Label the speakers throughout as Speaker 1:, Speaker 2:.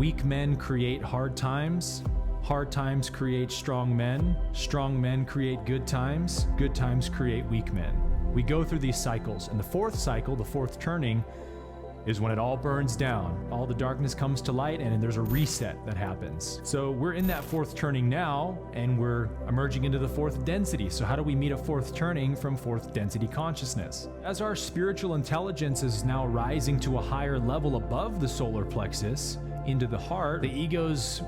Speaker 1: Weak men create hard times. Hard times create strong men. Strong men create good times. Good times create weak men. We go through these cycles, and the fourth cycle, the fourth turning, is when it all burns down. All the darkness comes to light, and there's a reset that happens. So we're in that fourth turning now, and we're emerging into the fourth density. So how do we meet a fourth turning from fourth density consciousness? As our spiritual intelligence is now rising to a higher level above the solar plexus, into the heart, the ego's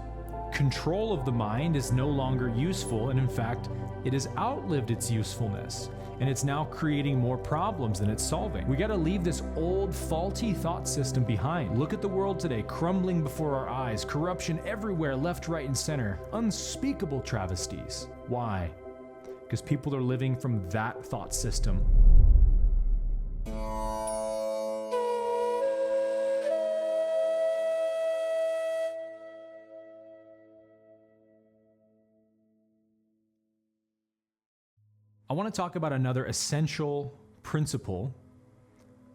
Speaker 1: control of the mind is no longer useful, and in fact, it has outlived its usefulness, and it's now creating more problems than it's solving. We got to leave this old, faulty thought system behind. Look at the world today, crumbling before our eyes, corruption everywhere, left, right, and center, unspeakable travesties. Why? Because people are living from that thought system. I want to talk about another essential principle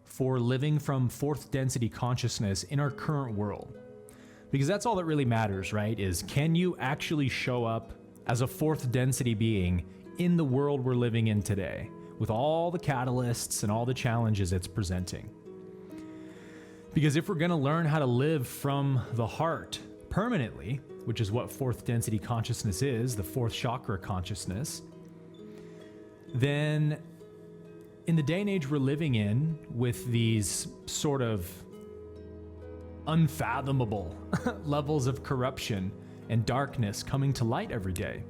Speaker 1: for living from fourth density consciousness in our current world. Because that's all that really matters, right? Is can you actually show up as a fourth density being in the world we're living in today, with all the catalysts and all the challenges it's presenting? Because if we're going to learn how to live from the heart permanently, which is what fourth density consciousness is, the fourth chakra consciousness, then in the day and age we're living in, with these sort of unfathomable levels of corruption and darkness coming to light every day,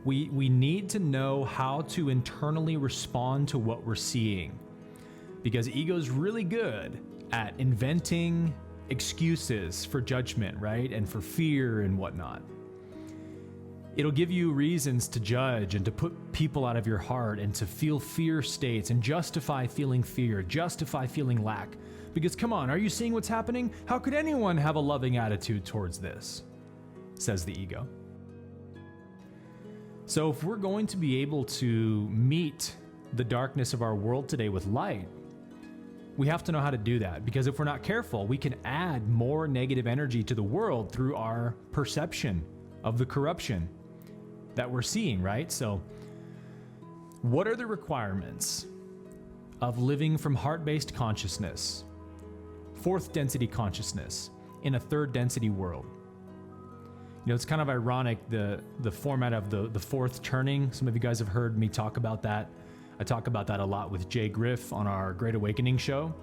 Speaker 1: we need to know how to internally respond to what we're seeing. Because ego's really good at inventing excuses for judgment, right? And for fear and whatnot. It'll give you reasons to judge and to put people out of your heart and to feel fear states and justify feeling fear, justify feeling lack. Because come on, are you seeing what's happening? How could anyone have a loving attitude towards this? Says the ego. So if we're going to be able to meet the darkness of our world today with light, we have to know how to do that. Because if we're not careful, we can add more negative energy to the world through our perception of the corruption that we're seeing, right? So what are the requirements of living from heart-based consciousness, fourth density consciousness, in a third density world? You know, it's kind of ironic, the format of the fourth turning. Some of you guys have heard me talk about that. I talk about that a lot with Jay Griff on our Great Awakening show.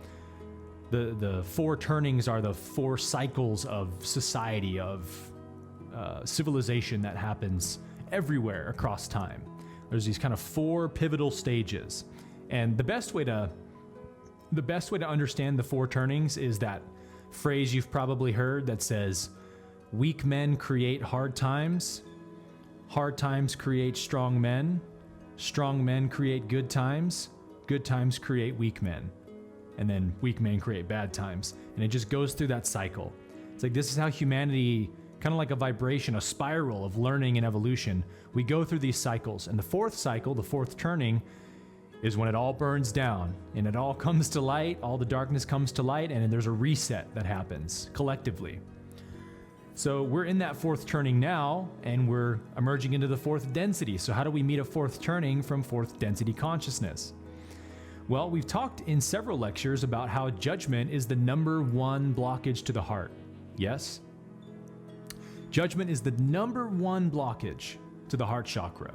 Speaker 1: The four turnings are the four cycles of society, of civilization that happens everywhere across time. There's these kind of four pivotal stages, and the best way to understand the four turnings is that phrase you've probably heard that says, "Weak men create hard times create strong men create good times create weak men, and then weak men create bad times," and it just goes through that cycle. It's like this is how humanity, kind of like a vibration, a spiral of learning and evolution. We go through these cycles, and the fourth cycle, the fourth turning, is when it all burns down and it all comes to light, all the darkness comes to light, and then there's a reset that happens collectively. So we're in that fourth turning now, and we're emerging into the fourth density. So how do we meet a fourth turning from fourth density consciousness? Well, we've talked in several lectures about how judgment is the number one blockage to the heart. Yes? Judgment is the number one blockage to the heart chakra.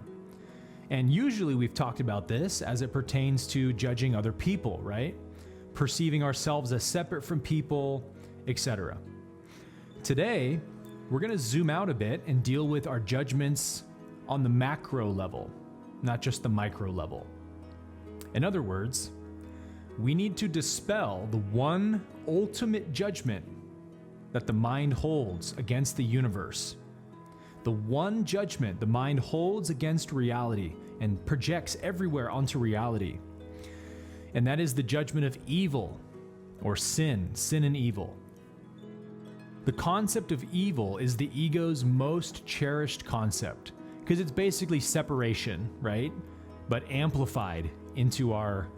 Speaker 1: And usually we've talked about this as it pertains to judging other people, right? Perceiving ourselves as separate from people, etc. Today, we're going to zoom out a bit and deal with our judgments on the macro level, not just the micro level. In other words, we need to dispel the one ultimate judgment that the mind holds against the universe. The one judgment the mind holds against reality and projects everywhere onto reality. And that is the judgment of evil, or sin and evil. The concept of evil is the ego's most cherished concept, because it's basically separation, right? But amplified into our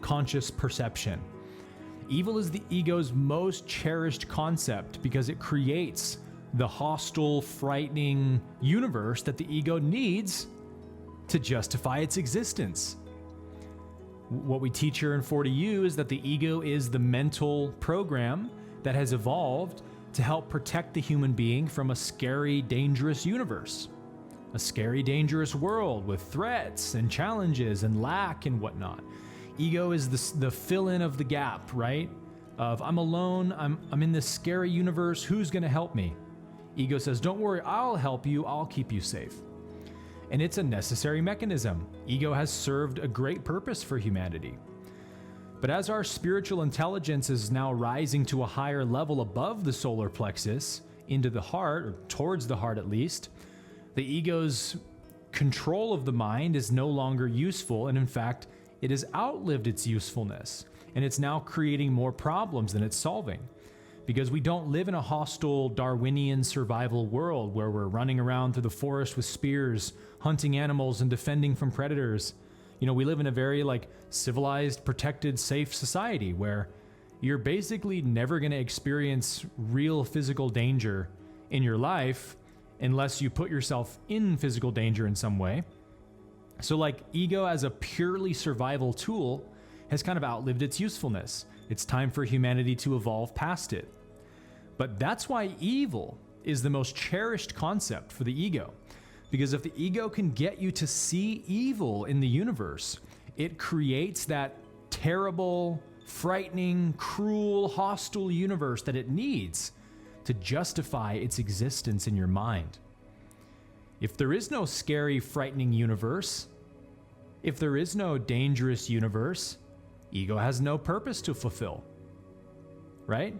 Speaker 1: conscious perception. Evil is the ego's most cherished concept because it creates the hostile, frightening universe that the ego needs to justify its existence. What we teach here in 40U is that the ego is the mental program that has evolved to help protect the human being from a scary, dangerous universe, a scary, dangerous world with threats and challenges and lack and whatnot. Ego is the fill-in of the gap, right? Of I'm alone, I'm in this scary universe, who's gonna help me? Ego says, don't worry, I'll help you, I'll keep you safe. And it's a necessary mechanism. Ego has served a great purpose for humanity. But as our spiritual intelligence is now rising to a higher level above the solar plexus, into the heart, or towards the heart at least, the ego's control of the mind is no longer useful, and in fact, it has outlived its usefulness, and it's now creating more problems than it's solving. Because we don't live in a hostile Darwinian survival world where we're running around through the forest with spears, hunting animals and defending from predators. You know, we live in a very civilized, protected, safe society where you're basically never going to experience real physical danger in your life unless you put yourself in physical danger in some way. So ego as a purely survival tool has kind of outlived its usefulness. It's time for humanity to evolve past it. But that's why evil is the most cherished concept for the ego. Because if the ego can get you to see evil in the universe, it creates that terrible, frightening, cruel, hostile universe that it needs to justify its existence in your mind. If there is no scary, frightening universe, if there is no dangerous universe, ego has no purpose to fulfill, right?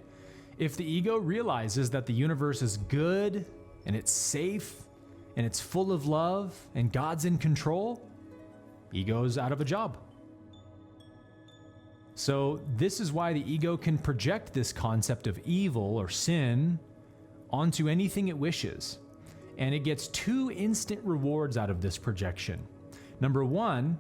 Speaker 1: If the ego realizes that the universe is good and it's safe and it's full of love and God's in control, ego's out of a job. So this is why the ego can project this concept of evil or sin onto anything it wishes. And it gets two instant rewards out of this projection. Number one,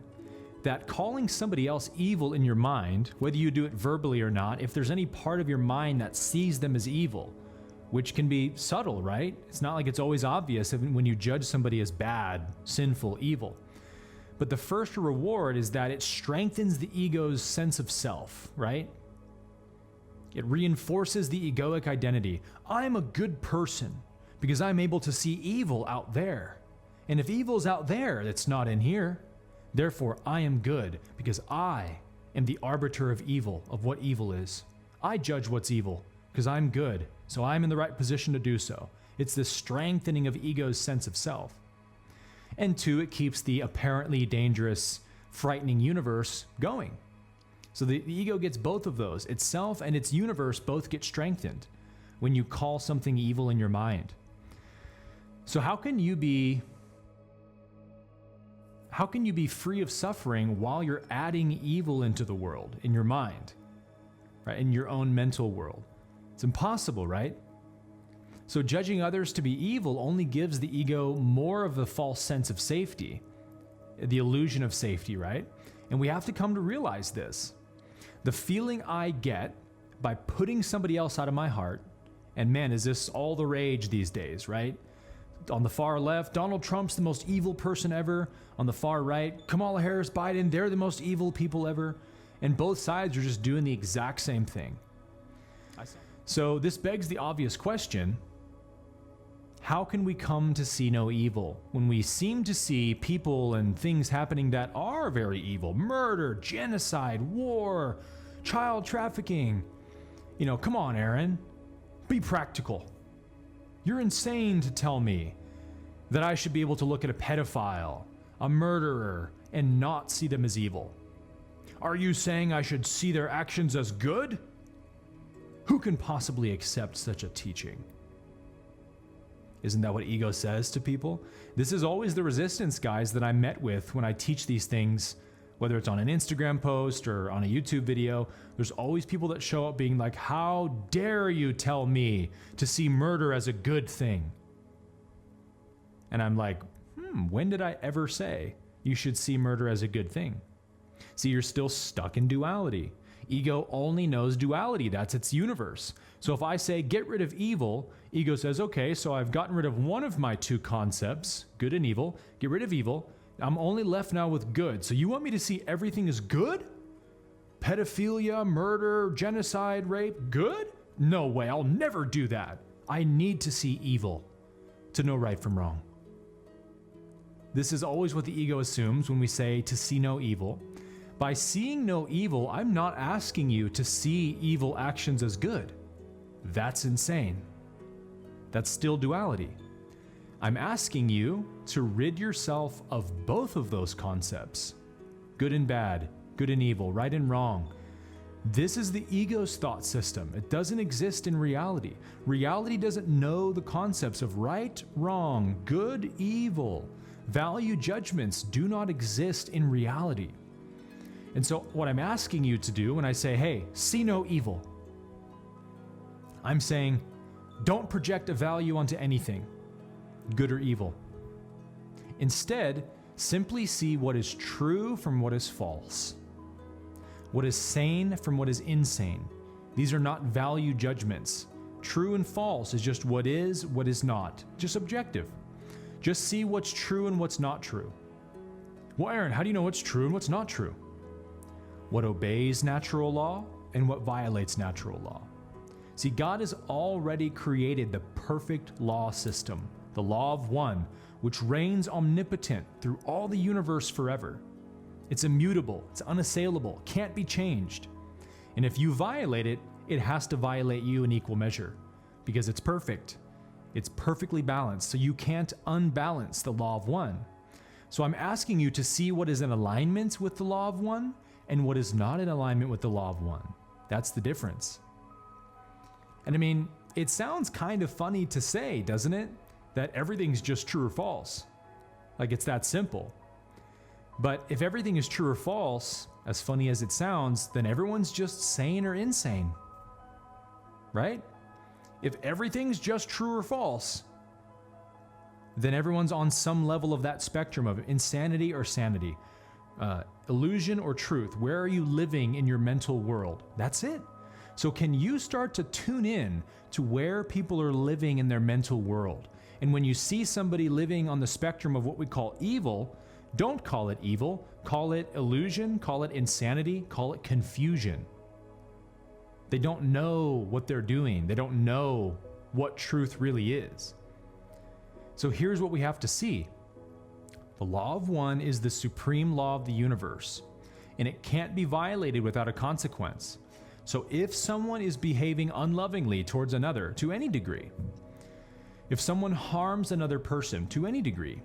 Speaker 1: that calling somebody else evil in your mind, whether you do it verbally or not, if there's any part of your mind that sees them as evil, which can be subtle, right? It's not like it's always obvious when you judge somebody as bad, sinful, evil. But the first reward is that it strengthens the ego's sense of self, right? It reinforces the egoic identity. I'm a good person because I'm able to see evil out there. And if evil's out there, it's not in here. Therefore, I am good because I am the arbiter of evil, of what evil is. I judge what's evil because I'm good, so I'm in the right position to do so. It's the strengthening of ego's sense of self. And two, it keeps the apparently dangerous, frightening universe going. So the ego gets both of those. Itself and its universe both get strengthened when you call something evil in your mind. So how can you be free of suffering while you're adding evil into the world, in your mind, right? In your own mental world? It's impossible, right? So judging others to be evil only gives the ego more of a false sense of safety, the illusion of safety, right? And we have to come to realize this. The feeling I get by putting somebody else out of my heart, and man, is this all the rage these days, right? On the far left, Donald Trump's the most evil person ever. On the far right, Kamala Harris, Biden, they're the most evil people ever. And both sides are just doing the exact same thing. So this begs the obvious question: how can we come to see no evil when we seem to see people and things happening that are very evil? Murder, genocide, war, child trafficking. You know, come on, Aaron, be practical. You're insane to tell me that I should be able to look at a pedophile, a murderer, and not see them as evil. Are you saying I should see their actions as good? Who can possibly accept such a teaching? Isn't that what ego says to people? This is always the resistance, guys, that I'm met with when I teach these things, whether it's on an Instagram post or on a YouTube video. There's always people that show up being like, how dare you tell me to see murder as a good thing? And I'm like, when did I ever say you should see murder as a good thing? See, you're still stuck in duality. Ego only knows duality. That's its universe. So if I say, get rid of evil, ego says, okay, so I've gotten rid of one of my two concepts, good and evil, get rid of evil. I'm only left now with good. So you want me to see everything as good? Pedophilia, murder, genocide, rape, good? No way, I'll never do that. I need to see evil to know right from wrong. This is always what the ego assumes when we say to see no evil. By seeing no evil, I'm not asking you to see evil actions as good. That's insane. That's still duality. I'm asking you to rid yourself of both of those concepts. Good and bad, good and evil, right and wrong. This is the ego's thought system. It doesn't exist in reality. Reality doesn't know the concepts of right, wrong, good, evil. Value judgments do not exist in reality. And so what I'm asking you to do when I say, hey, see no evil, I'm saying, don't project a value onto anything, good or evil. Instead, simply see what is true from what is false. What is sane from what is insane. These are not value judgments. True and false is just what is not. Just objective. Just see what's true and what's not true. Well, Aaron, how do you know what's true and what's not true? What obeys natural law and what violates natural law. See, God has already created the perfect law system, the Law of One, which reigns omnipotent through all the universe forever. It's immutable, it's unassailable, can't be changed. And if you violate it, it has to violate you in equal measure because it's perfect. It's perfectly balanced, so you can't unbalance the Law of One. So I'm asking you to see what is in alignment with the Law of One and what is not in alignment with the Law of One. That's the difference. And I mean, it sounds kind of funny to say, doesn't it? That everything's just true or false. Like it's that simple. But if everything is true or false, as funny as it sounds, then everyone's just sane or insane. Right? If everything's just true or false, then everyone's on some level of that spectrum of insanity or sanity, illusion or truth. Where are you living in your mental world? That's it. So can you start to tune in to where people are living in their mental world? And when you see somebody living on the spectrum of what we call evil, don't call it evil, call it illusion, call it insanity, call it confusion. They don't know what they're doing. They don't know what truth really is. So here's what we have to see. The Law of One is the supreme law of the universe, and it can't be violated without a consequence. So if someone is behaving unlovingly towards another to any degree, if someone harms another person to any degree,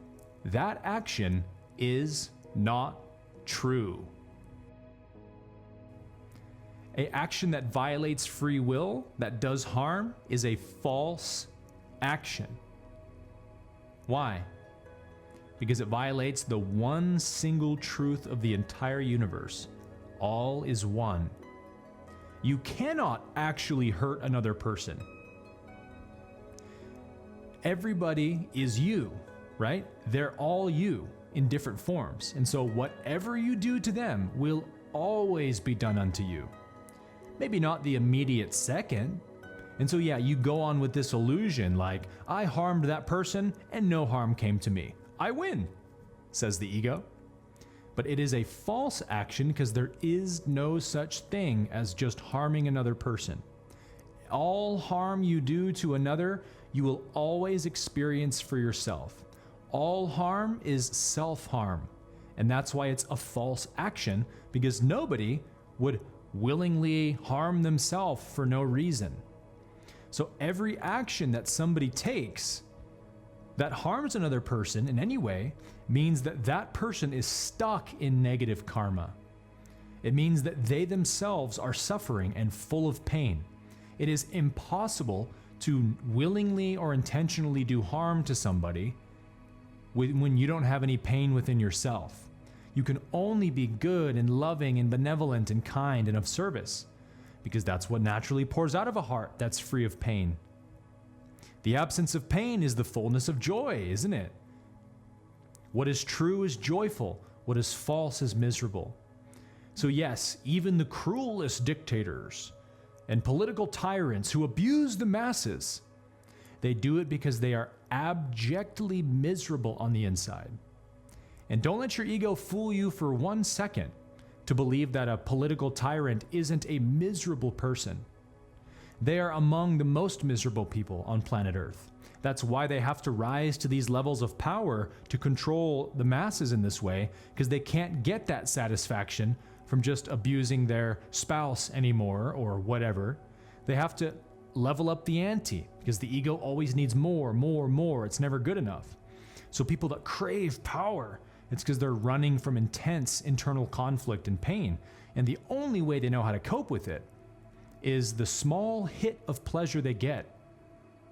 Speaker 1: that action is not true. An action that violates free will, that does harm, is a false action. Why? Because it violates the one single truth of the entire universe. All is one. You cannot actually hurt another person. Everybody is you, right? They're all you in different forms. And so whatever you do to them will always be done unto you. Maybe not the immediate second. And so yeah, you go on with this illusion like, I harmed that person and no harm came to me. I win, says the ego. But it is a false action because there is no such thing as just harming another person. All harm you do to another, you will always experience for yourself. All harm is self-harm. And that's why it's a false action, because nobody would willingly harm themselves for no reason. So every action that somebody takes that harms another person in any way means that that person is stuck in negative karma. It means that they themselves are suffering and full of pain. It is impossible to willingly or intentionally do harm to somebody when you don't have any pain within yourself. You can only be good and loving and benevolent and kind and of service, because that's what naturally pours out of a heart that's free of pain. The absence of pain is the fullness of joy, isn't it? What is true is joyful. What is false is miserable. So yes, even the cruelest dictators and political tyrants who abuse the masses, they do it because they are abjectly miserable on the inside. And don't let your ego fool you for 1 second to believe that a political tyrant isn't a miserable person. They are among the most miserable people on planet Earth. That's why they have to rise to these levels of power to control the masses in this way, because they can't get that satisfaction from just abusing their spouse anymore or whatever. They have to level up the ante because the ego always needs more, more, more. It's never good enough. So people that crave power, it's because they're running from intense internal conflict and pain. And the only way they know how to cope with it is the small hit of pleasure they get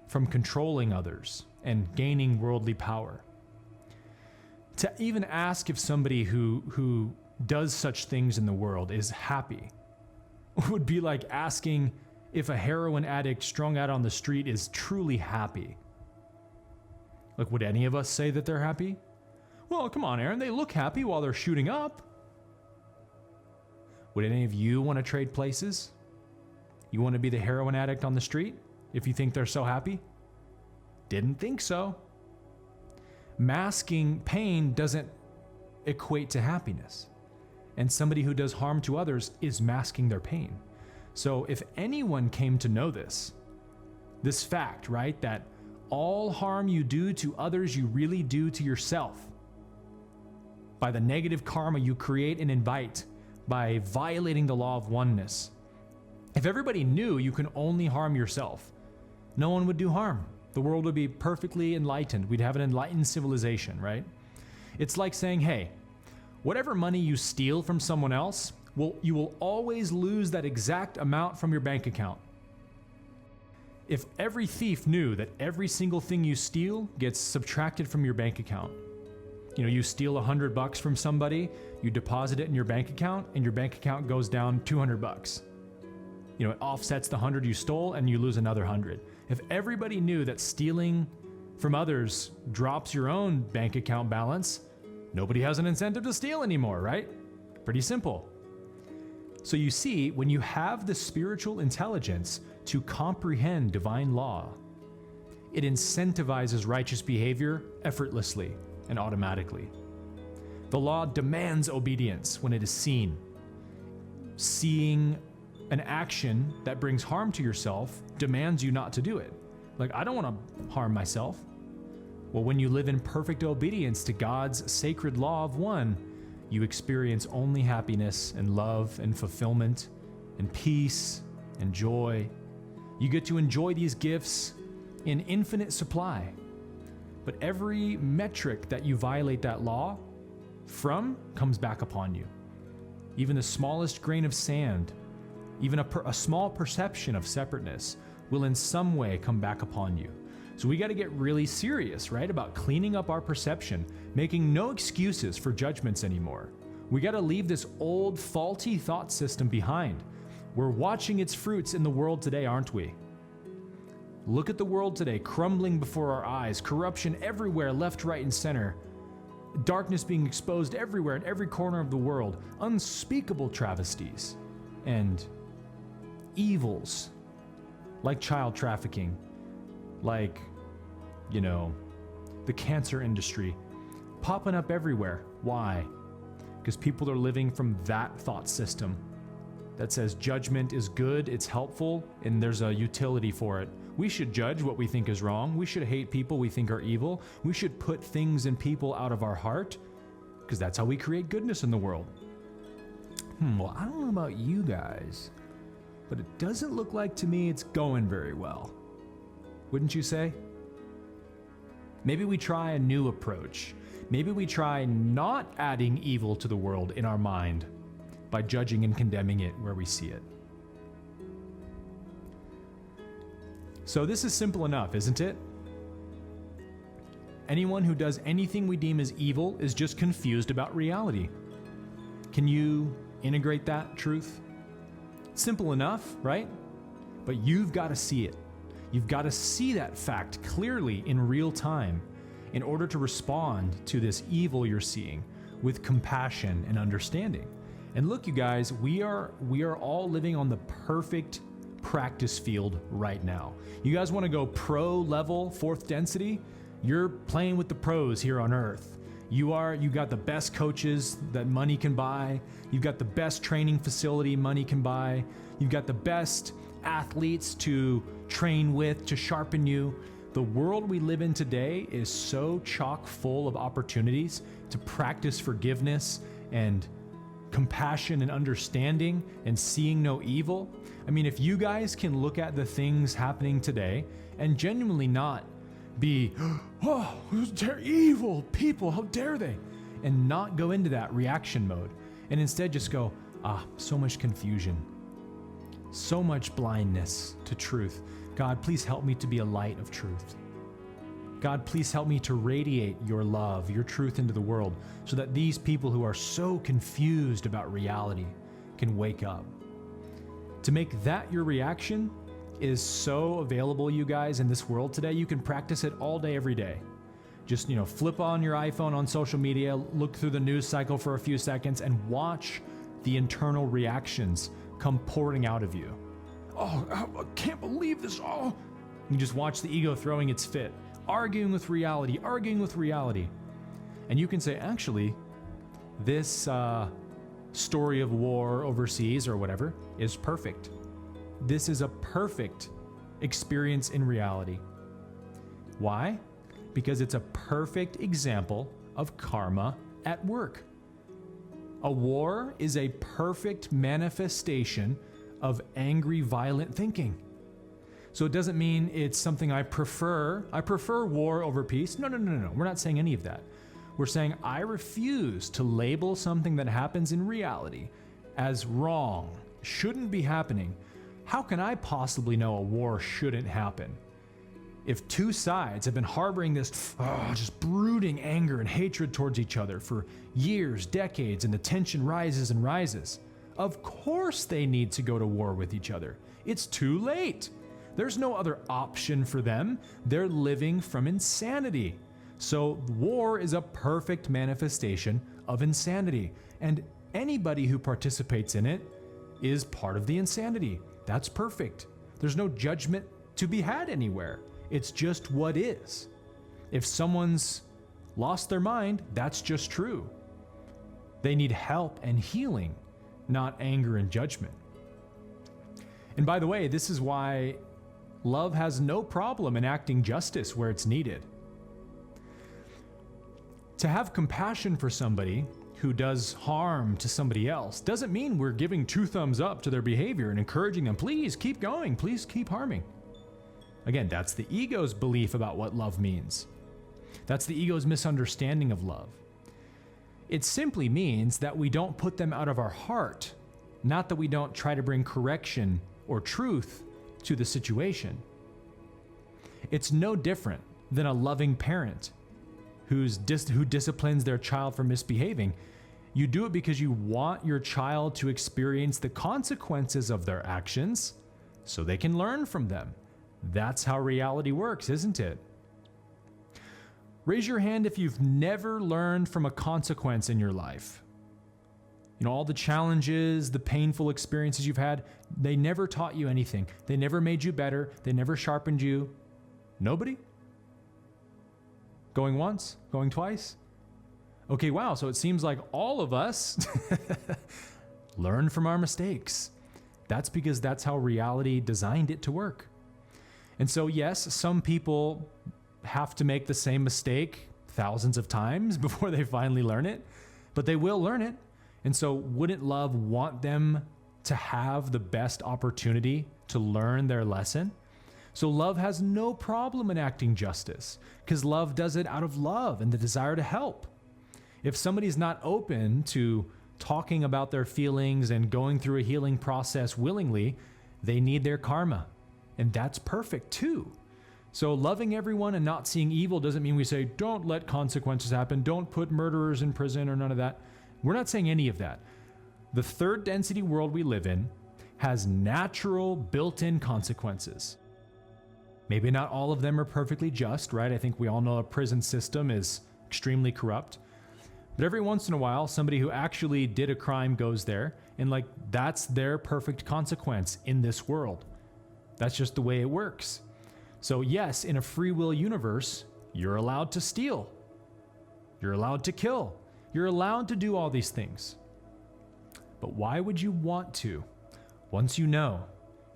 Speaker 1: from controlling others and gaining worldly power. To even ask if somebody who does such things in the world is happy would be like asking if a heroin addict strung out on the street is truly happy. Like, would any of us say that they're happy? Well, come on, Aaron, they look happy while they're shooting up. Would any of you want to trade places? You want to be the heroin addict on the street if you think they're so happy? Didn't think so. Masking pain doesn't equate to happiness. And somebody who does harm to others is masking their pain. So if anyone came to know this fact, right, that all harm you do to others, you really do to yourself by the negative karma you create and invite by violating the law of oneness. If everybody knew you can only harm yourself, no one would do harm. The world would be perfectly enlightened. We'd have an enlightened civilization, right? It's like saying, hey, whatever money you steal from someone else, you will always lose that exact amount from your bank account. If every thief knew that every single thing you steal gets subtracted from your bank account, you steal $100 from somebody, you deposit it in your bank account, and your bank account goes down $200. It offsets the 100 you stole, and you lose another 100. If everybody knew that stealing from others drops your own bank account balance, nobody has an incentive to steal anymore, right? Pretty simple. So you see, when you have the spiritual intelligence to comprehend divine law, it incentivizes righteous behavior effortlessly and automatically. The law demands obedience when it is seen. Seeing an action that brings harm to yourself demands you not to do it. Like, I don't want to harm myself. Well, when you live in perfect obedience to God's sacred law of one, you experience only happiness and love and fulfillment and peace and joy. You get to enjoy these gifts in infinite supply. But every metric that you violate that law from comes back upon you. Even the smallest grain of sand, even a small perception of separateness will in some way come back upon you. So we got to get really serious, right, about cleaning up our perception, making no excuses for judgments anymore. We got to leave this old faulty thought system behind. We're watching its fruits in the world today, aren't we? Look at the world today, crumbling before our eyes, corruption everywhere, left, right, and center. Darkness being exposed everywhere in every corner of the world, unspeakable travesties and evils like child trafficking, like, the cancer industry popping up everywhere. Why? Because people are living from that thought system that says judgment is good, it's helpful, and there's a utility for it. We should judge what we think is wrong. We should hate people we think are evil. We should put things and people out of our heart, because that's how we create goodness in the world. Well, I don't know about you guys, but it doesn't look like to me it's going very well. Wouldn't you say? Maybe we try a new approach. Maybe we try not adding evil to the world in our mind by judging and condemning it where we see it. So this is simple enough, isn't it? Anyone who does anything we deem as evil is just confused about reality. Can you integrate that truth? Simple enough, right? But you've got to see it. You've got to see that fact clearly in real time in order to respond to this evil you're seeing with compassion and understanding. And look, you guys, we are all living on the perfect practice field right now. You guys want to go pro level, fourth density? You're playing with the pros here on Earth. You got the best coaches that money can buy. You've got the best training facility money can buy. You've got the best athletes to train with, to sharpen you. The world we live in today is so chock full of opportunities to practice forgiveness and compassion and understanding and seeing no evil. I mean, if you guys can look at the things happening today and genuinely not be, oh, they're evil people, how dare they? And not go into that reaction mode and instead just go, so much confusion, so much blindness to truth. God, please help me to be a light of truth. God, please help me to radiate your love, your truth into the world so that these people who are so confused about reality can wake up. To make that your reaction is so available, you guys, in this world today. You can practice it all day, every day. Just, flip on your iPhone on social media, look through the news cycle for a few seconds and watch the internal reactions come pouring out of you. Oh, I can't believe this. Oh, you just watch the ego throwing its fit, arguing with reality. And you can say, actually, this story of war overseas or whatever is perfect. This is a perfect experience in reality. Why? Because it's a perfect example of karma at work. A war is a perfect manifestation of angry, violent thinking. So it doesn't mean it's something I prefer. I prefer war over peace. No. We're not saying any of that. We're saying I refuse to label something that happens in reality as wrong, shouldn't be happening. How can I possibly know a war shouldn't happen? If two sides have been harboring this just brooding anger and hatred towards each other for years, decades, and the tension rises and rises, of course they need to go to war with each other. It's too late. There's no other option for them. They're living from insanity. So war is a perfect manifestation of insanity, and anybody who participates in it is part of the insanity. That's perfect. There's no judgment to be had anywhere. It's just what is. If someone's lost their mind, that's just true. They need help and healing, not anger and judgment. And by the way, this is why love has no problem enacting justice where it's needed. To have compassion for somebody who does harm to somebody else doesn't mean we're giving 2 thumbs up to their behavior and encouraging them, please keep going, please keep harming. Again, that's the ego's belief about what love means. That's the ego's misunderstanding of love. It simply means that we don't put them out of our heart, not that we don't try to bring correction or truth to the situation. It's no different than a loving parent who disciplines their child for misbehaving. You do it because you want your child to experience the consequences of their actions so they can learn from them. That's how reality works, isn't it? Raise your hand if you've never learned from a consequence in your life. All the challenges, the painful experiences you've had, they never taught you anything. They never made you better. They never sharpened you. Nobody? Going once? Going twice? Okay, wow. So it seems like all of us learn from our mistakes. That's because that's how reality designed it to work. And so, yes, some people have to make the same mistake thousands of times before they finally learn it, but they will learn it. And so wouldn't love want them to have the best opportunity to learn their lesson? So love has no problem enacting justice because love does it out of love and the desire to help. If somebody's not open to talking about their feelings and going through a healing process willingly, they need their karma. And that's perfect too. So loving everyone and not seeing evil doesn't mean we say, don't let consequences happen. Don't put murderers in prison or none of that. We're not saying any of that. The third density world we live in has natural built-in consequences. Maybe not all of them are perfectly just, right? I think we all know a prison system is extremely corrupt. But every once in a while, somebody who actually did a crime goes there, and like that's their perfect consequence in this world. That's just the way it works. So yes, in a free will universe, you're allowed to steal. You're allowed to kill. You're allowed to do all these things. But why would you want to, once you know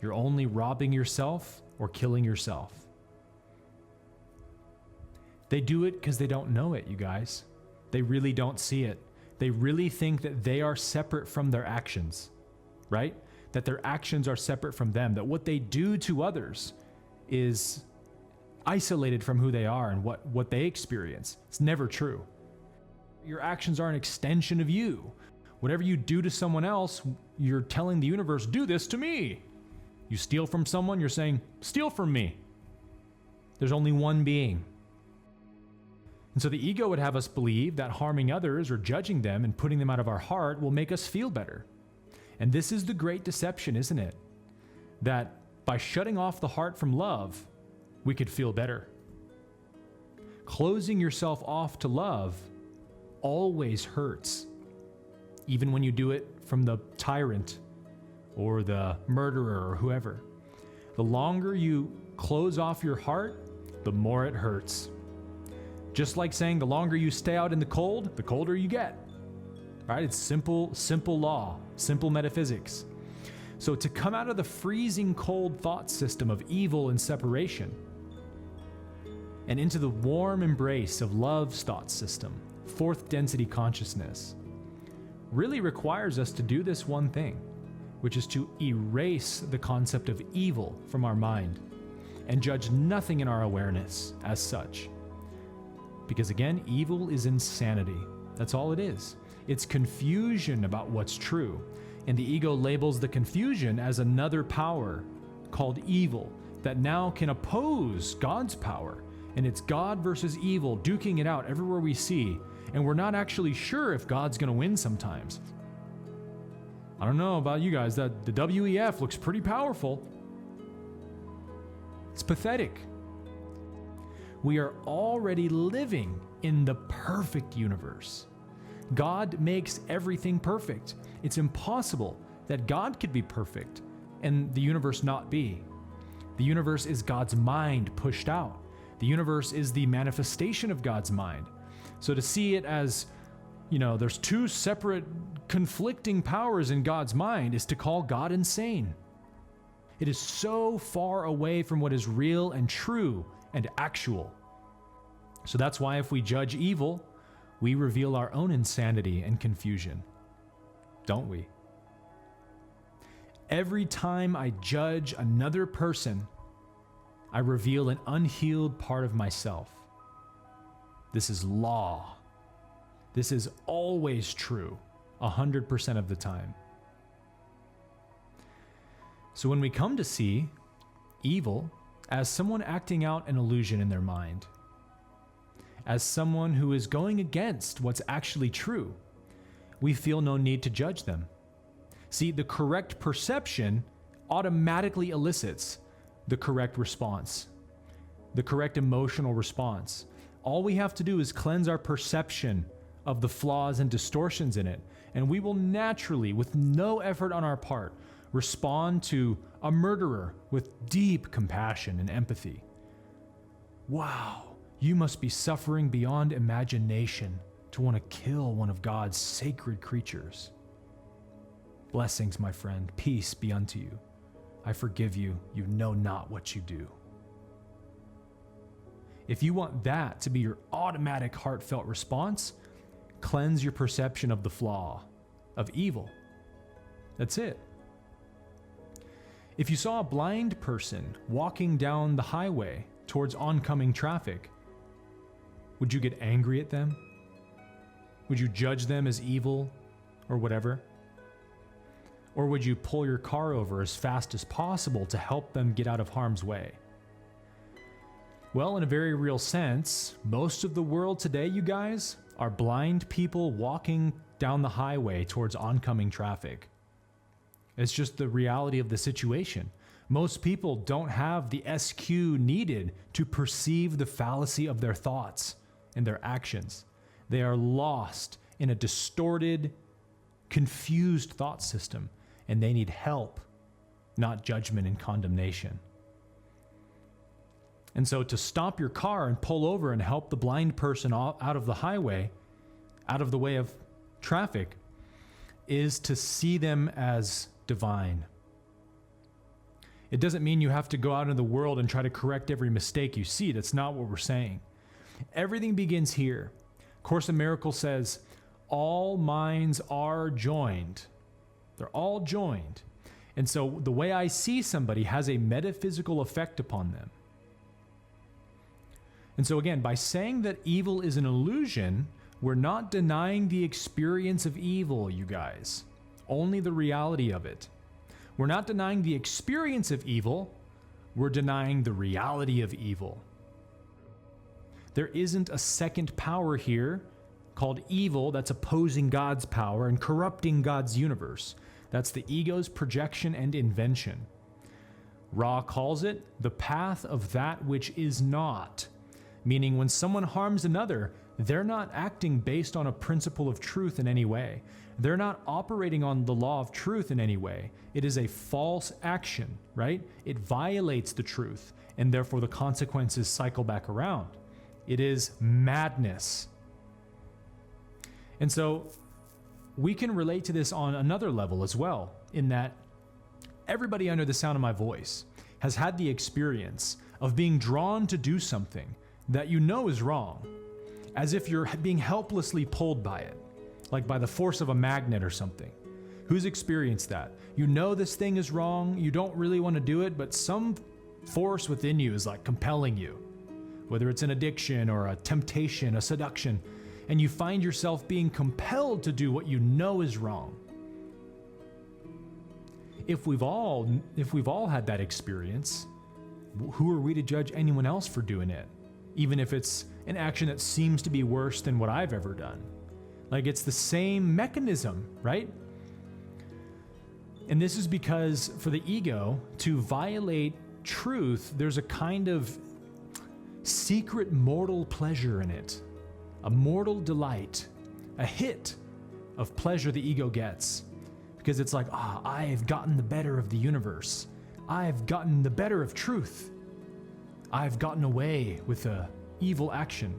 Speaker 1: you're only robbing yourself or killing yourself? They do it because they don't know it, you guys. They really don't see it. They really think that they are separate from their actions, right? That their actions are separate from them, that what they do to others is isolated from who they are and what they experience. It's never true. Your actions are an extension of you. Whatever you do to someone else, you're telling the universe, do this to me. You steal from someone, you're saying, steal from me. There's only one being. And so the ego would have us believe that harming others or judging them and putting them out of our heart will make us feel better. And this is the great deception, isn't it? That by shutting off the heart from love, we could feel better. Closing yourself off to love always hurts, even when you do it from the tyrant or the murderer or whoever. The longer you close off your heart, the more it hurts. Just like saying the longer you stay out in the cold, the colder you get. Right? It's simple law, simple metaphysics. So to come out of the freezing cold thought system of evil and separation and into the warm embrace of love's thought system, fourth density consciousness, really requires us to do this one thing, which is to erase the concept of evil from our mind and judge nothing in our awareness as such. Because again, evil is insanity. That's all it is. It's confusion about what's true. And the ego labels the confusion as another power called evil that now can oppose God's power. And it's God versus evil duking it out everywhere we see. And we're not actually sure if God's going to win sometimes. I don't know about you guys, the WEF looks pretty powerful. It's pathetic. We are already living in the perfect universe. God makes everything perfect. It's impossible that God could be perfect and the universe not be. The universe is God's mind pushed out. The universe is the manifestation of God's mind. So to see it as, there's two separate conflicting powers in God's mind is to call God insane. It is so far away from what is real and true and actual. So that's why if we judge evil, we reveal our own insanity and confusion, don't we? Every time I judge another person, I reveal an unhealed part of myself. This is law. This is always true, 100% of the time. So when we come to see evil as someone acting out an illusion in their mind, as someone who is going against what's actually true, we feel no need to judge them. See, the correct perception automatically elicits the correct response, the correct emotional response. All we have to do is cleanse our perception of the flaws and distortions in it, and we will naturally, with no effort on our part, respond to a murderer with deep compassion and empathy. Wow. You must be suffering beyond imagination to want to kill one of God's sacred creatures. Blessings, my friend. Peace be unto you. I forgive you. You know not what you do. If you want that to be your automatic heartfelt response, cleanse your perception of the flaw, of evil. That's it. If you saw a blind person walking down the highway towards oncoming traffic, would you get angry at them? Would you judge them as evil or whatever? Or would you pull your car over as fast as possible to help them get out of harm's way? Well, in a very real sense, most of the world today, you guys, are blind people walking down the highway towards oncoming traffic. It's just the reality of the situation. Most people don't have the SQ needed to perceive the fallacy of their thoughts and their actions. They are lost in a distorted, confused thought system, and they need help, not judgment and condemnation. And so to stop your car and pull over and help the blind person out of the highway, out of the way of traffic, is to see them as divine. It doesn't mean you have to go out into the world and try to correct every mistake you see. That's not what we're saying. Everything begins here. Course in Miracles says, all minds are joined. They're all joined. And so the way I see somebody has a metaphysical effect upon them. And so again, by saying that evil is an illusion, we're not denying the experience of evil, you guys. Only the reality of it. We're not denying the experience of evil. We're denying the reality of evil. There isn't a second power here called evil that's opposing God's power and corrupting God's universe. That's the ego's projection and invention. Ra calls it the path of that which is not. Meaning when someone harms another, they're not acting based on a principle of truth in any way. They're not operating on the law of truth in any way. It is a false action, right? It violates the truth, and therefore the consequences cycle back around. It is madness. And so we can relate to this on another level as well, in that everybody under the sound of my voice has had the experience of being drawn to do something that you know is wrong, as if you're being helplessly pulled by it, like by the force of a magnet or something. Who's experienced that? You know this thing is wrong, you don't really want to do it, but some force within you is like compelling you, whether it's an addiction or a temptation, a seduction, and you find yourself being compelled to do what you know is wrong. If we've all had that experience, who are we to judge anyone else for doing it? Even if it's an action that seems to be worse than what I've ever done. Like, it's the same mechanism, right? And this is because for the ego to violate truth, there's a kind of secret mortal pleasure in it, a mortal delight, a hit of pleasure the ego gets, because it's like, I've gotten the better of the universe. I've gotten the better of truth. I've gotten away with a evil action.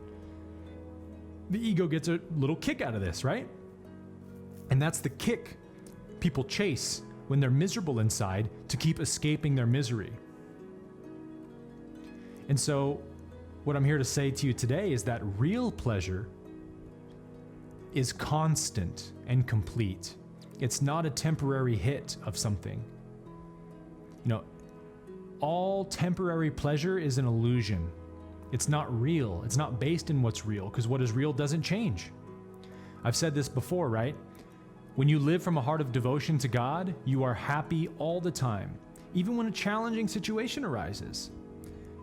Speaker 1: The ego gets a little kick out of this, right? And that's the kick people chase when they're miserable inside to keep escaping their misery. And so what I'm here to say to you today is that real pleasure is constant and complete. It's not a temporary hit of something. You know, all temporary pleasure is an illusion. It's not real. It's not based in what's real, because what is real doesn't change. I've said this before, right? When you live from a heart of devotion to God, you are happy all the time, even when a challenging situation arises.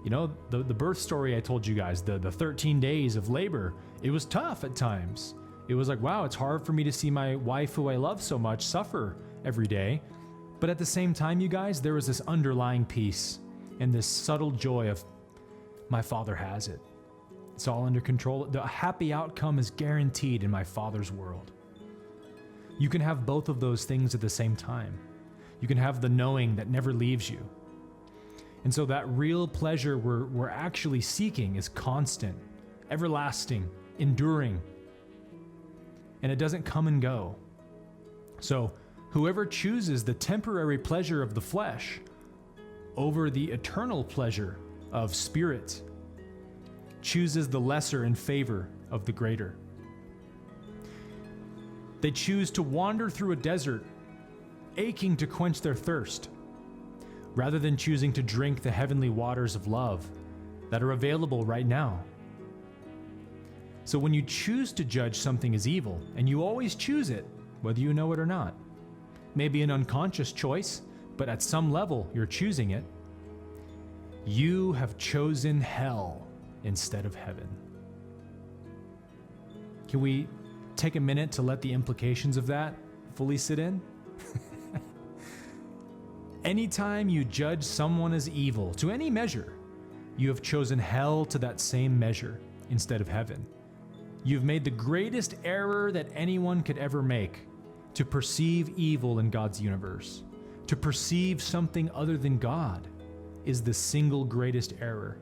Speaker 1: You know, the birth story I told you guys, the 13 days of labor, it was tough at times. It was like, wow, it's hard for me to see my wife who I love so much suffer every day. But at the same time, you guys, there was this underlying peace and this subtle joy of, my Father has it. It's all under control. The happy outcome is guaranteed in my Father's world. You can have both of those things at the same time. You can have the knowing that never leaves you. And so that real pleasure we're actually seeking is constant, everlasting, enduring, and it doesn't come and go. So whoever chooses the temporary pleasure of the flesh over the eternal pleasure of spirit chooses the lesser in favor of the greater. They choose to wander through a desert, aching to quench their thirst, rather than choosing to drink the heavenly waters of love that are available right now. So when you choose to judge something as evil, and you always choose it, whether you know it or not, maybe an unconscious choice, but at some level you're choosing it, you have chosen hell instead of heaven. Can we take a minute to let the implications of that fully sit in? Anytime you judge someone as evil to any measure, you have chosen hell to that same measure instead of heaven. You've made the greatest error that anyone could ever make, to perceive evil in God's universe. To perceive something other than God is the single greatest error,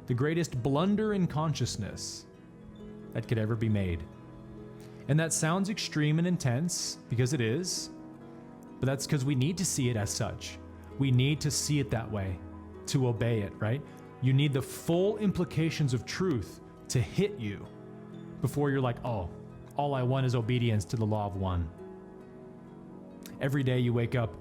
Speaker 1: the greatest blunder in consciousness that could ever be made. And that sounds extreme and intense, because it is, but that's because we need to see it as such. We need to see it that way to obey it, right? You need the full implications of truth to hit you before you're like, oh, all I want is obedience to the law of one. Every day you wake up,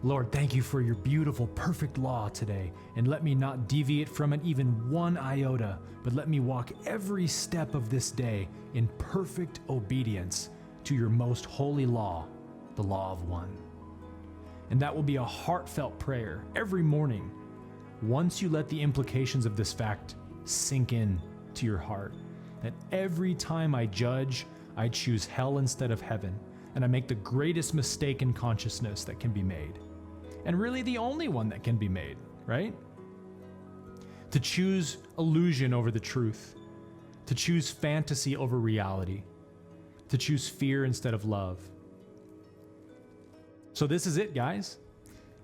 Speaker 1: Lord, thank you for your beautiful, perfect law today, and let me not deviate from it even one iota, but let me walk every step of this day in perfect obedience to your most holy law, the law of one. And that will be a heartfelt prayer every morning, once you let the implications of this fact sink in to your heart, that every time I judge, I choose hell instead of heaven, and I make the greatest mistake in consciousness that can be made. And really the only one that can be made, right? To choose illusion over the truth, to choose fantasy over reality, to choose fear instead of love. So this is it, guys.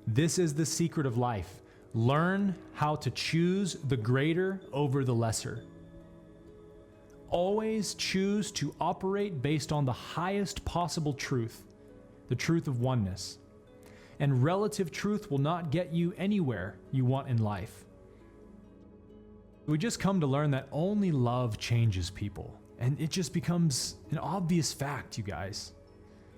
Speaker 1: This is the secret of life. Learn how to choose the greater over the lesser. Always choose to operate based on the highest possible truth, the truth of oneness. And relative truth will not get you anywhere you want in life. We just come to learn that only love changes people. And it just becomes an obvious fact, you guys.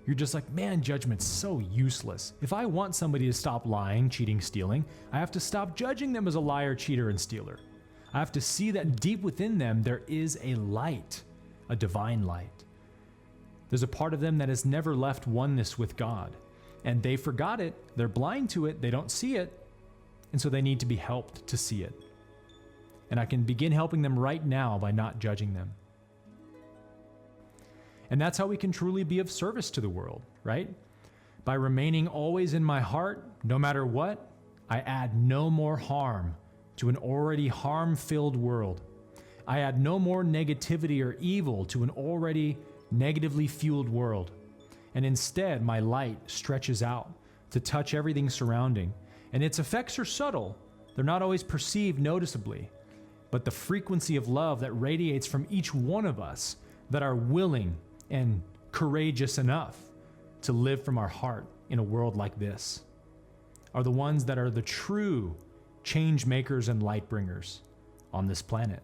Speaker 1: You're just like, man, judgment's so useless. If I want somebody to stop lying, cheating, stealing, I have to stop judging them as a liar, cheater, and stealer. I have to see that deep within them there is a light, a divine light. There's a part of them that has never left oneness with God. And they forgot it, they're blind to it, they don't see it, and so they need to be helped to see it. And I can begin helping them right now by not judging them. And that's how we can truly be of service to the world, right? By remaining always in my heart, no matter what, I add no more harm to an already harm-filled world. I add no more negativity or evil to an already negatively fueled world. And instead, my light stretches out to touch everything surrounding. And its effects are subtle. They're not always perceived noticeably. But the frequency of love that radiates from each one of us that are willing and courageous enough to live from our heart in a world like this are the ones that are the true change makers and light bringers on this planet.